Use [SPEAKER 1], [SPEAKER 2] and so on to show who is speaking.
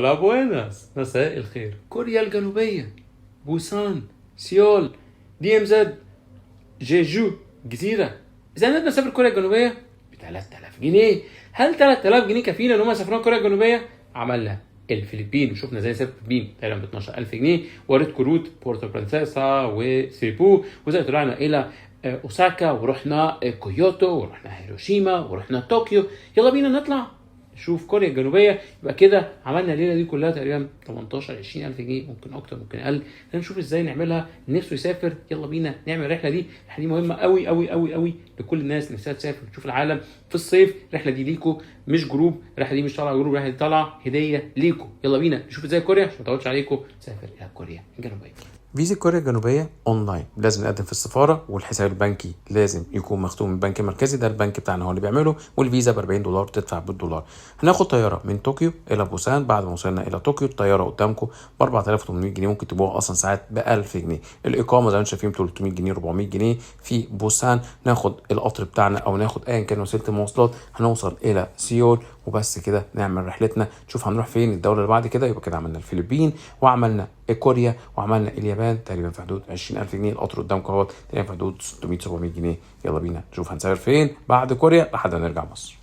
[SPEAKER 1] هولا بويناس، مساء الخير. كوريا الجنوبية، بوسان، سيول، دي ام زد، جيجو، جزيرة. إذا بدنا نسافر كوريا الجنوبية ب 3000 جنيه. هل 3000 جنيه كفينا إن هم يسافرون كوريا الجنوبية؟ عملنا الفلبين وشفنا زي نسافر الفلبين تقريبا ب 12000 جنيه. وريتكم روت بورتو برنسيسا وسيبو، وزي طلعنا إلى أوساكا، ورحنا كيوتو، ورحنا هيروشيما، ورحنا طوكيو. يلا بينا نطلع نشوف كوريا الجنوبيه. يبقى كده عملنا الليله دي كلها تقريبا 18 20000 جنيه، ممكن اكتر ممكن اقل. نشوف ازاي نعملها. نفسه يسافر، يلا بينا نعمل الرحله دي. الرحله دي مهمه قوي قوي قوي قوي لكل الناس نفسها تسافر تشوف العالم في الصيف. الرحله دي ليكو، مش جروب. الرحله دي مش طالعه جروب، الرحله دي طالعه هديه ليكو. يلا بينا نشوف ازاي كوريا عشان ما اطولش عليكم. سافر الى كوريا الجنوبيه.
[SPEAKER 2] فيزا كوريا الجنوبية اونلاين، لازم نقدم في السفارة، والحساب البنكي لازم يكون مختوم من البنك المركزي، ده البنك بتاعنا هو اللي بيعمله، والفيزا ب $40 تدفع بالدولار. هناخد طيارة من طوكيو الى بوسان. بعد ما وصلنا الى طوكيو الطيارة قدامكم ب 4800 جنيه، ممكن تبقوا اصلا ساعات ب 1000 جنيه. الاقامة زي ما انتم شايفين 300 جنيه 400 جنيه في بوسان. ناخد القطر بتاعنا او ناخد ايا كان وسيلة المواصلات، هنوصل الى سيول وبس كده نعمل رحلتنا. نشوف هنروح فين الدولة اللي بعد كده. يبقى كده عملنا الفلبين وعملنا كوريا وعملنا اليابان تقريبا في حدود 20000 جنيه. القطر قدامكم اهوت تقريبا في حدود 600 700 جنيه. يلا بينا نشوف هنسافر فين بعد كوريا لحد ما نرجع مصر.